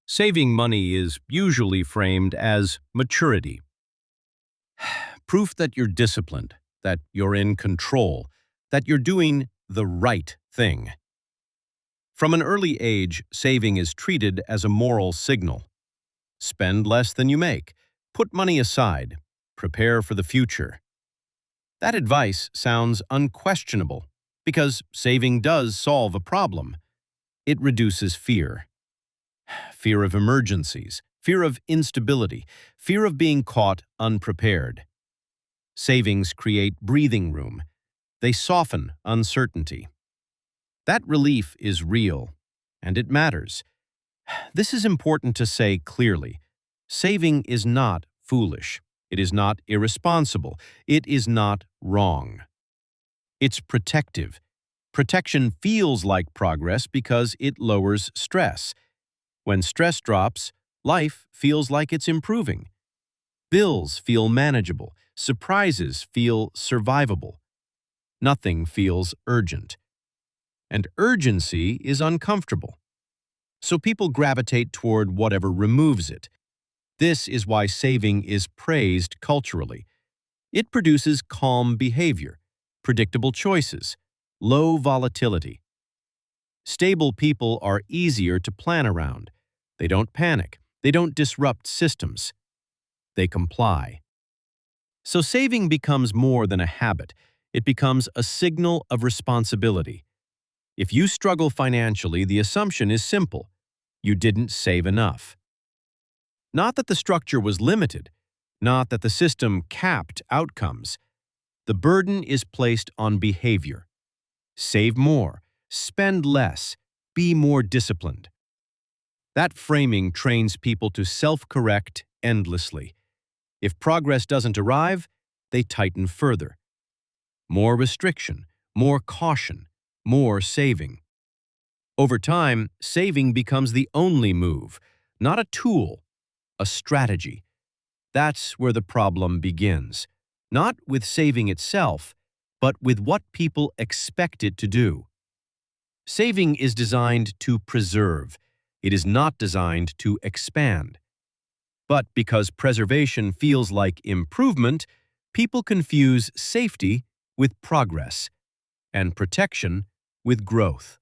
Saving money is usually framed as maturity, proof that you're disciplined, that you're in control, that you're doing the right thing. From an early age, saving is treated as a moral signal. Spend less than you make, put money aside, prepare for the future. That advice sounds unquestionable because saving does solve a problem. It reduces fear. Fear of emergencies, fear of instability, fear of being caught unprepared. Savings create breathing room. They soften uncertainty. That relief is real, and it matters. This is important to say clearly. Saving is not foolish. It is not irresponsible. It is not wrong. It's protective. Protection feels like progress because it lowers stress. When stress drops, life feels like it's improving. Bills feel manageable. Surprises feel survivable. Nothing feels urgent. And urgency is uncomfortable. So people gravitate toward whatever removes it. This is why saving is praised culturally. It produces calm behavior, predictable choices, low volatility. Stable people are easier to plan around. They don't panic. They don't disrupt systems. They comply. So saving becomes more than a habit. It becomes a signal of responsibility. If you struggle financially, the assumption is simple. You didn't save enough. Not that the structure was limited, not that the system capped outcomes. The burden is placed on behavior. Save more, spend less, be more disciplined. That framing trains people to self-correct endlessly. If progress doesn't arrive, they tighten further. More restriction, more caution, more saving. Over time, saving becomes the only move, not a tool, a strategy. That's where the problem begins, not with saving itself, but with what people expect it to do. Saving is designed to preserve. It is not designed to expand. But because preservation feels like improvement, people confuse safety with progress and protection with growth.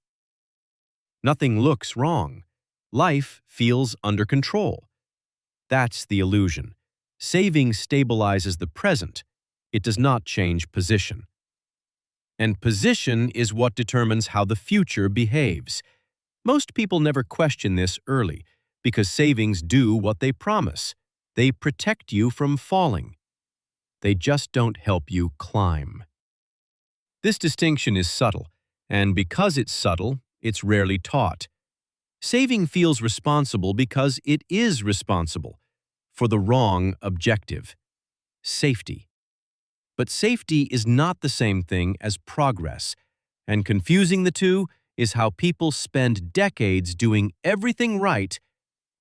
Nothing looks wrong. Life feels under control. That's the illusion. Saving stabilizes the present. It does not change position. And position is what determines how the future behaves. Most people never question this early because savings do what they promise. They protect you from falling. They just don't help you climb. This distinction is subtle, and because it's subtle, it's rarely taught. Saving feels responsible because it is responsible for the wrong objective, safety. But safety is not the same thing as progress, and confusing the two is how people spend decades doing everything right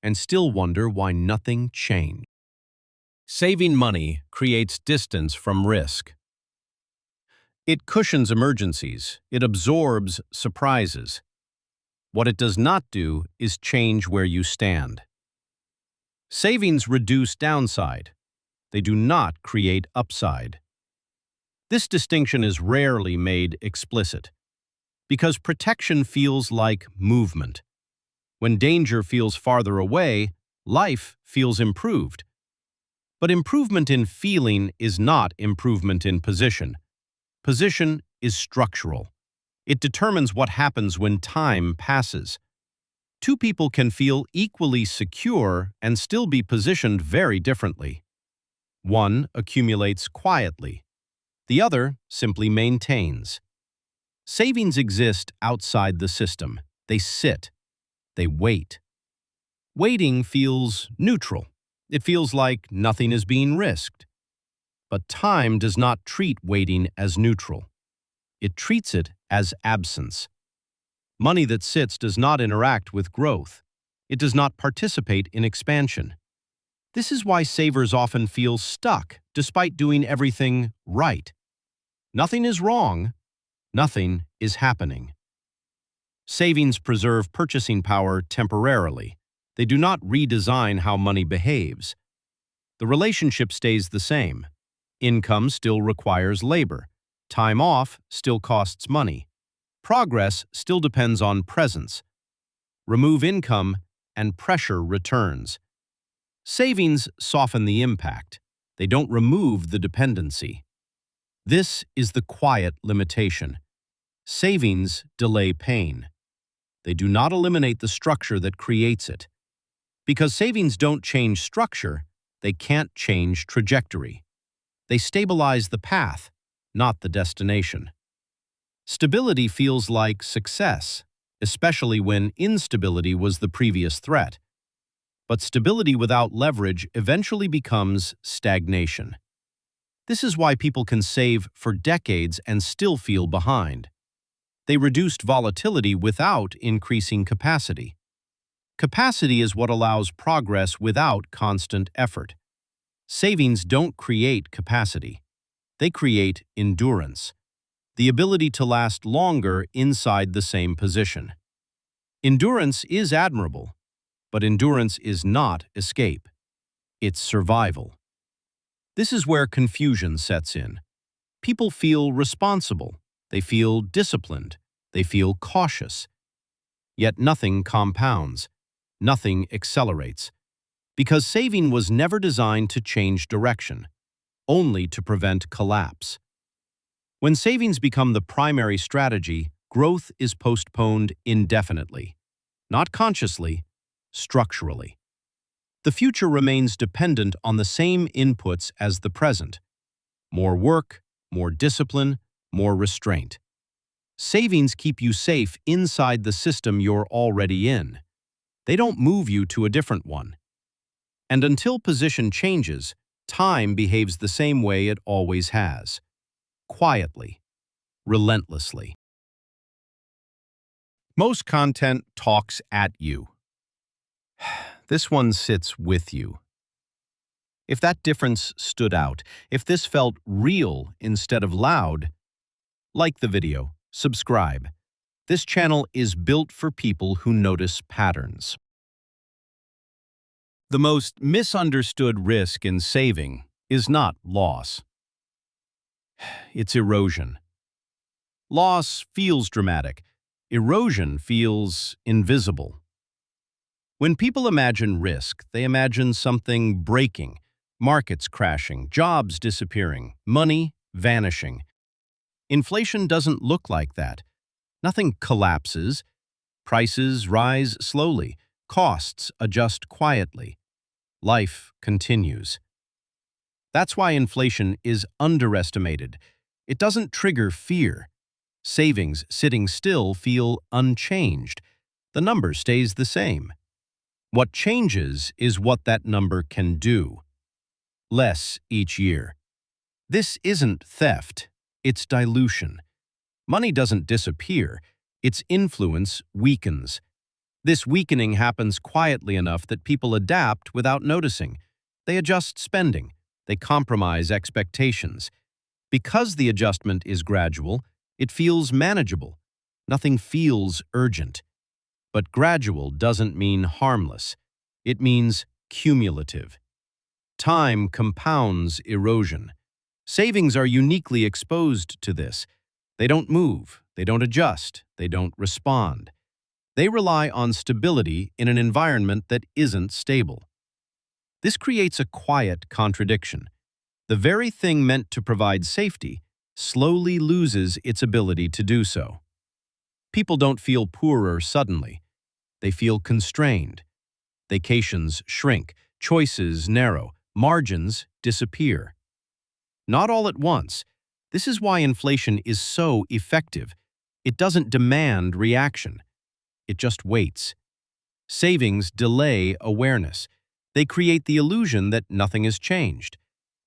and still wonder why nothing changed. Saving money creates distance from risk. It cushions emergencies. It absorbs surprises. What it does not do is change where you stand. Savings reduce downside. They do not create upside. This distinction is rarely made explicit because protection feels like movement. When danger feels farther away, life feels improved. But improvement in feeling is not improvement in position. Position is structural. It determines what happens when time passes. Two people can feel equally secure and still be positioned very differently. One accumulates quietly. The other simply maintains. Savings exist outside the system. They sit. They wait. Waiting feels neutral. It feels like nothing is being risked. But time does not treat waiting as neutral. It treats it as absence. Money that sits does not interact with growth. It does not participate in expansion. This is why savers often feel stuck despite doing everything right. Nothing is wrong. Nothing is happening. Savings preserve purchasing power temporarily. They do not redesign how money behaves. The relationship stays the same. Income still requires labor. Time off still costs money. Progress still depends on presence. Remove income, and pressure returns. Savings soften the impact. They don't remove the dependency. This is the quiet limitation. Savings delay pain. They do not eliminate the structure that creates it. Because savings don't change structure, they can't change trajectory. They stabilize the path, not the destination. Stability feels like success, especially when instability was the previous threat. But stability without leverage eventually becomes stagnation. This is why people can save for decades and still feel behind. They reduced volatility without increasing capacity. Capacity is what allows progress without constant effort. Savings don't create capacity. They create endurance, the ability to last longer inside the same position. Endurance is admirable, but endurance is not escape. It's survival. This is where confusion sets in. People feel responsible. They feel disciplined. They feel cautious. Yet nothing compounds. Nothing accelerates. Because saving was never designed to change direction, only to prevent collapse. When savings become the primary strategy, growth is postponed indefinitely. Not consciously, structurally. The future remains dependent on the same inputs as the present. More work, more discipline, more restraint. Savings keep you safe inside the system you're already in. They don't move you to a different one. And until position changes, time behaves the same way it always has. Quietly, relentlessly. Most content talks at you. This one sits with you. If that difference stood out, if this felt real instead of loud, like the video, subscribe. This channel is built for people who notice patterns. The most misunderstood risk in saving is not loss. It's erosion. Loss feels dramatic. Erosion feels invisible. When people imagine risk, they imagine something breaking, markets crashing, jobs disappearing, money vanishing. Inflation doesn't look like that. Nothing collapses. Prices rise slowly. Costs adjust quietly. Life continues. That's why inflation is underestimated. It doesn't trigger fear. Savings sitting still feel unchanged. The number stays the same. What changes is what that number can do. Less each year. This isn't theft, it's dilution. Money doesn't disappear, its influence weakens. This weakening happens quietly enough that people adapt without noticing. They adjust spending, they compromise expectations. Because the adjustment is gradual, it feels manageable. Nothing feels urgent. But gradual doesn't mean harmless. It means cumulative. Time compounds erosion. Savings are uniquely exposed to this. They don't move, they don't adjust, they don't respond. They rely on stability in an environment that isn't stable. This creates a quiet contradiction. The very thing meant to provide safety slowly loses its ability to do so. People don't feel poorer suddenly. They feel constrained. Vacations shrink, choices narrow, margins disappear. Not all at once. This is why inflation is so effective. It doesn't demand reaction. It just waits. Savings delay awareness. They create the illusion that nothing has changed.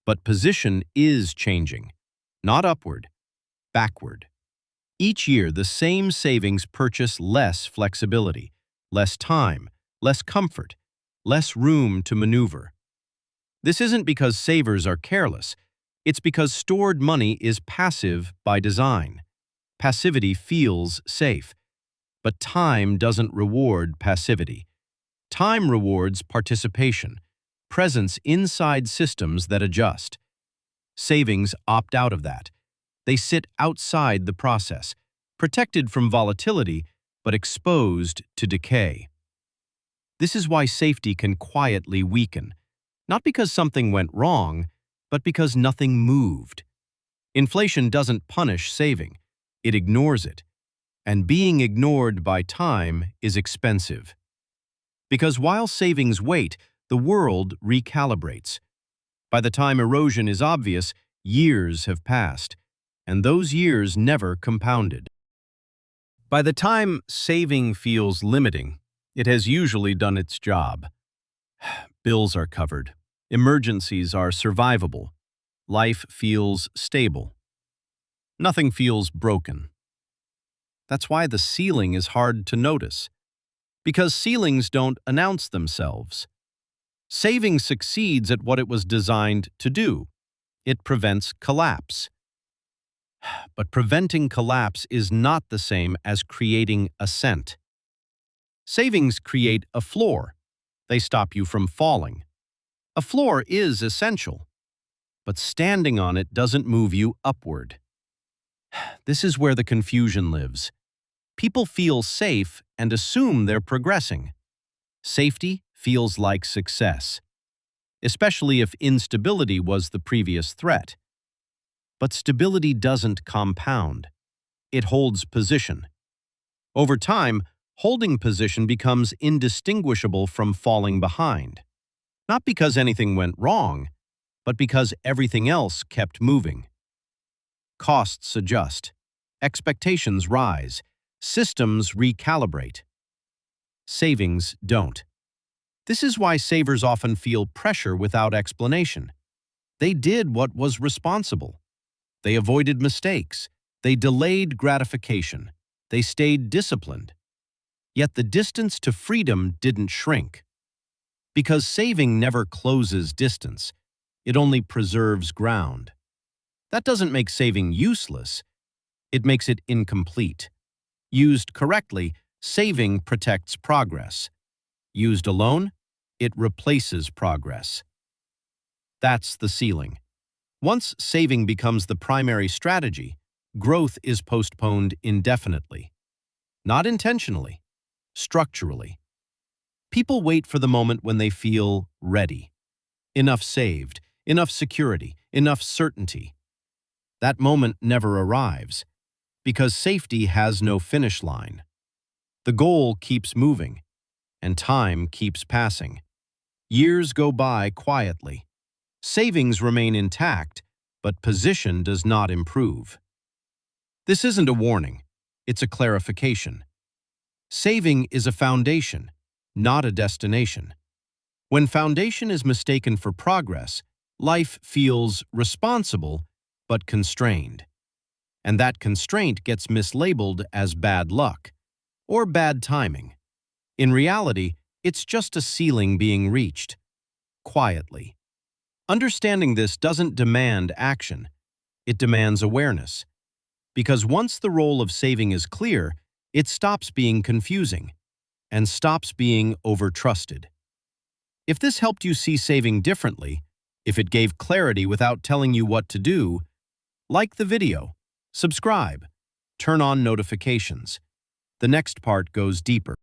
But position is changing. Not upward, backward. Each year, the same savings purchase less flexibility, less time, less comfort, less room to maneuver. This isn't because savers are careless. It's because stored money is passive by design. Passivity feels safe. But time doesn't reward passivity. Time rewards participation, presence inside systems that adjust. Savings opt out of that. They sit outside the process, protected from volatility, but exposed to decay. This is why safety can quietly weaken, not because something went wrong, but because nothing moved. Inflation doesn't punish saving, it ignores it. And being ignored by time is expensive. Because while savings wait, the world recalibrates. By the time erosion is obvious, years have passed, and those years never compounded. By the time saving feels limiting, it has usually done its job. Bills are covered. Emergencies are survivable. Life feels stable. Nothing feels broken. That's why the ceiling is hard to notice. Because ceilings don't announce themselves. Saving succeeds at what it was designed to do. It prevents collapse. But preventing collapse is not the same as creating ascent. Savings create a floor. They stop you from falling. A floor is essential, but standing on it doesn't move you upward. This is where the confusion lives. People feel safe and assume they're progressing. Safety feels like success, especially if instability was the previous threat. But stability doesn't compound. It holds position. Over time, holding position becomes indistinguishable from falling behind. Not because anything went wrong, but because everything else kept moving. Costs adjust. Expectations rise. Systems recalibrate. Savings don't. This is why savers often feel pressure without explanation. They did what was responsible. They avoided mistakes. They delayed gratification. They stayed disciplined. Yet the distance to freedom didn't shrink. Because saving never closes distance, it only preserves ground. That doesn't make saving useless. It makes it incomplete. Used correctly, saving protects progress. Used alone, it replaces progress. That's the ceiling. Once saving becomes the primary strategy, growth is postponed indefinitely. Not intentionally, structurally. People wait for the moment when they feel ready. Enough saved, enough security, enough certainty. That moment never arrives, because safety has no finish line. The goal keeps moving, and time keeps passing. Years go by quietly. Savings remain intact, but position does not improve. This isn't a warning, it's a clarification. Saving is a foundation, not a destination. When foundation is mistaken for progress, life feels responsible but constrained. And that constraint gets mislabeled as bad luck or bad timing. In reality, it's just a ceiling being reached, quietly. Understanding this doesn't demand action, it demands awareness. Because once the role of saving is clear, it stops being confusing and stops being overtrusted. If this helped you see saving differently, if it gave clarity without telling you what to do, like the video, subscribe, turn on notifications. The next part goes deeper.